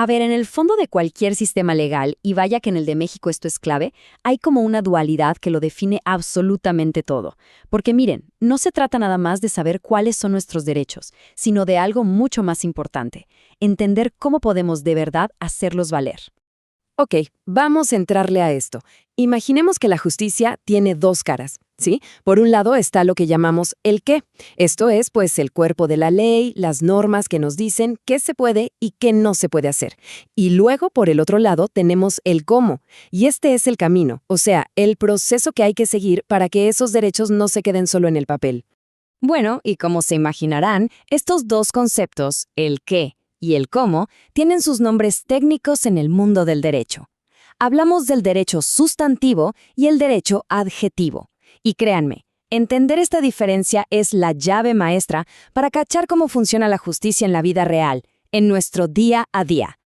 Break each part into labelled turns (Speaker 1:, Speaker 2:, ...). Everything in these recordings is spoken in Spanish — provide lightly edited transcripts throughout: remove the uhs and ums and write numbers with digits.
Speaker 1: A ver, en el fondo de cualquier sistema legal, y vaya que en el de México esto es clave, hay como una dualidad que lo define absolutamente todo. Porque miren, no se trata nada más de saber cuáles son nuestros derechos, sino de algo mucho más importante, entender cómo podemos de verdad hacerlos valer.
Speaker 2: Ok, vamos a entrarle a esto. Imaginemos que la justicia tiene dos caras, ¿sí? Por un lado está lo que llamamos el qué. Esto es, pues, el cuerpo de la ley, las normas que nos dicen qué se puede y qué no se puede hacer. Y luego, por el otro lado, tenemos el cómo. Y este es el camino, o sea, el proceso que hay que seguir para que esos derechos no se queden solo en el papel.
Speaker 1: Bueno, y como se imaginarán, estos dos conceptos, el qué y el cómo, tienen sus nombres técnicos en el mundo del derecho. Hablamos del derecho sustantivo y el derecho adjetivo. Y créanme, entender esta diferencia es la llave maestra para cachar cómo funciona la justicia en la vida real, en nuestro día a día.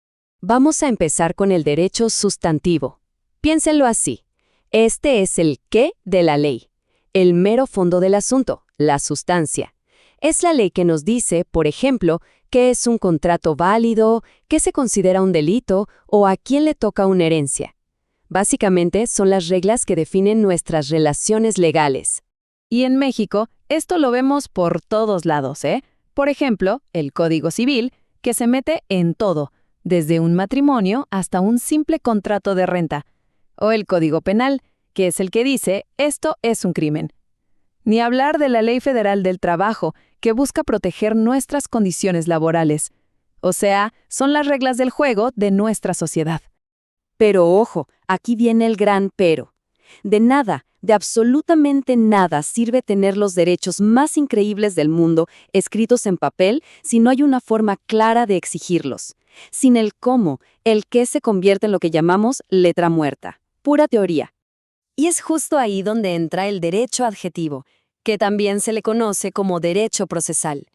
Speaker 1: Vamos a empezar con el derecho sustantivo. Piénsenlo así. Este es el qué de la ley, el mero fondo del asunto, la sustancia. Es la ley que nos dice, por ejemplo, qué es un contrato válido, qué se considera un delito o a quién le toca una herencia. Básicamente son las reglas que definen nuestras relaciones legales. Y en México, esto lo vemos por todos lados, ¿eh? Por ejemplo, el Código Civil, que se mete en todo, desde un matrimonio hasta un simple contrato de renta. O el Código Penal, que es el que dice, esto es un crimen. Ni hablar de la Ley Federal del Trabajo, que busca proteger nuestras condiciones laborales. O sea, son las reglas del juego de nuestra sociedad. Pero ojo, aquí viene el gran pero. De nada, de absolutamente nada sirve tener los derechos más increíbles del mundo escritos en papel si no hay una forma clara de exigirlos. Sin el cómo, el qué se convierte en lo que llamamos letra muerta. Pura teoría. Y es justo ahí donde entra el derecho adjetivo, que también se le conoce como derecho procesal.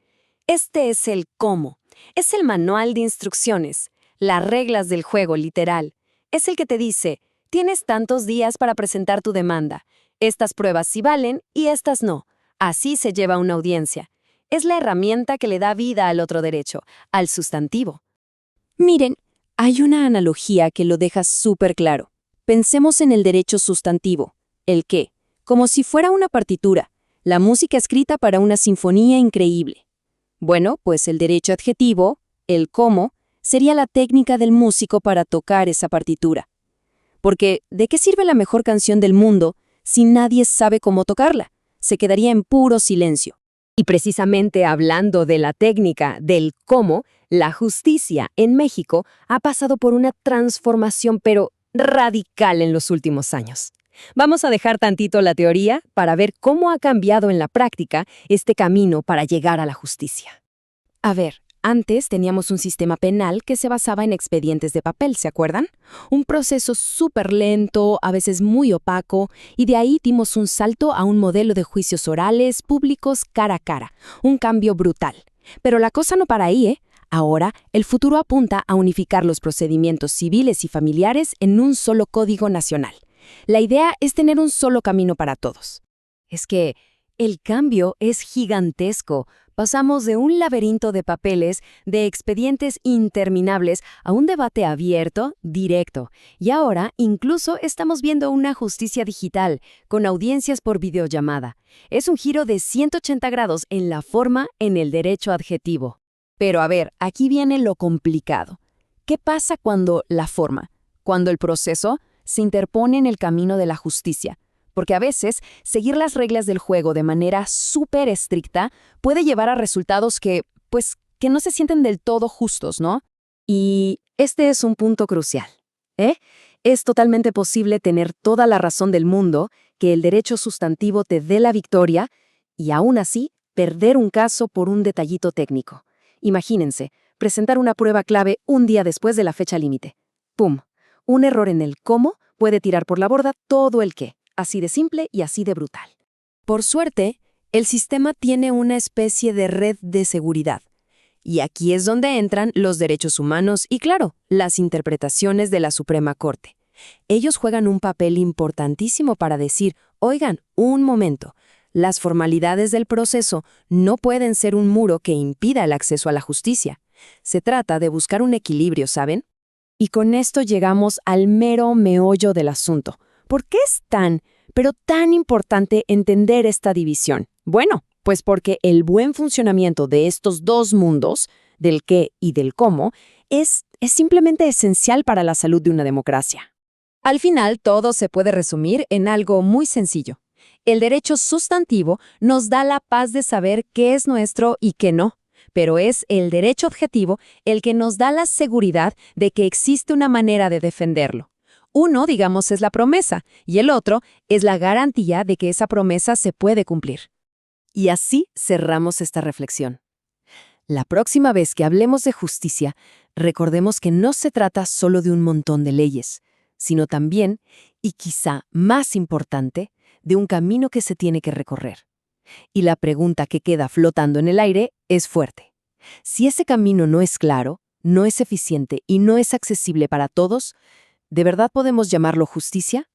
Speaker 1: Este es el cómo. Es el manual de instrucciones, las reglas del juego literal. Es el que te dice, tienes tantos días para presentar tu demanda. Estas pruebas sí valen y estas no. Así se lleva una audiencia. Es la herramienta que le da vida al otro derecho, al sustantivo. Miren, hay una analogía que lo deja súper claro. Pensemos en el derecho sustantivo, el qué, como si fuera una partitura, la música escrita para una sinfonía increíble. Bueno, pues el derecho adjetivo, el cómo, sería la técnica del músico para tocar esa partitura. Porque, ¿de qué sirve la mejor canción del mundo si nadie sabe cómo tocarla? Se quedaría en puro silencio. Y precisamente hablando de la técnica, del cómo, la justicia en México ha pasado por una transformación, pero radical en los últimos años. Vamos a dejar tantito la teoría para ver cómo ha cambiado en la práctica este camino para llegar a la justicia. A ver, antes teníamos un sistema penal que se basaba en expedientes de papel, ¿se acuerdan? Un proceso súper lento, a veces muy opaco, y de ahí dimos un salto a un modelo de juicios orales, públicos, cara a cara. Un cambio brutal. Pero la cosa no para ahí, ¿eh? Ahora, el futuro apunta a unificar los procedimientos civiles y familiares en un solo código nacional. La idea es tener un solo camino para todos. Es que el cambio es gigantesco. Pasamos de un laberinto de papeles, de expedientes interminables, a un debate abierto, directo. Y ahora incluso estamos viendo una justicia digital, con audiencias por videollamada. Es un giro de 180 grados en la forma, en el derecho adjetivo. Pero a ver, aquí viene lo complicado. ¿Qué pasa cuando la forma, cuando el proceso se interpone en el camino de la justicia? Porque a veces seguir las reglas del juego de manera súper estricta puede llevar a resultados que no se sienten del todo justos, ¿no? Y este es un punto crucial, ¿eh? Es totalmente posible tener toda la razón del mundo, que el derecho sustantivo te dé la victoria, y aún así perder un caso por un detallito técnico. Imagínense, presentar una prueba clave un día después de la fecha límite. ¡Pum! Un error en el cómo puede tirar por la borda todo el qué. Así de simple y así de brutal. Por suerte, el sistema tiene una especie de red de seguridad. Y aquí es donde entran los derechos humanos y, claro, las interpretaciones de la Suprema Corte. Ellos juegan un papel importantísimo para decir, oigan, un momento, las formalidades del proceso no pueden ser un muro que impida el acceso a la justicia.
Speaker 2: Se trata de buscar un equilibrio, ¿saben? Y con esto llegamos al mero meollo del asunto. ¿Por qué es tan, pero tan importante entender esta división? Bueno, pues porque el buen funcionamiento de estos dos mundos, del qué y del cómo, es simplemente esencial para la salud de una democracia. Al final, todo se puede resumir en algo muy sencillo. El derecho sustantivo nos da la paz de saber qué es nuestro y qué no, pero es el derecho objetivo el que nos da la seguridad de que existe una manera de defenderlo. Uno, digamos, es la promesa, y el otro es la garantía de que esa promesa se puede cumplir. Y así cerramos esta reflexión. La próxima vez que hablemos de justicia, recordemos que no se trata solo de un montón de leyes, sino también, y quizá más importante, de un camino que se tiene que recorrer. Y la pregunta que queda flotando en el aire es fuerte. Si ese camino no es claro, no es eficiente y no es accesible para todos, ¿de verdad podemos llamarlo justicia?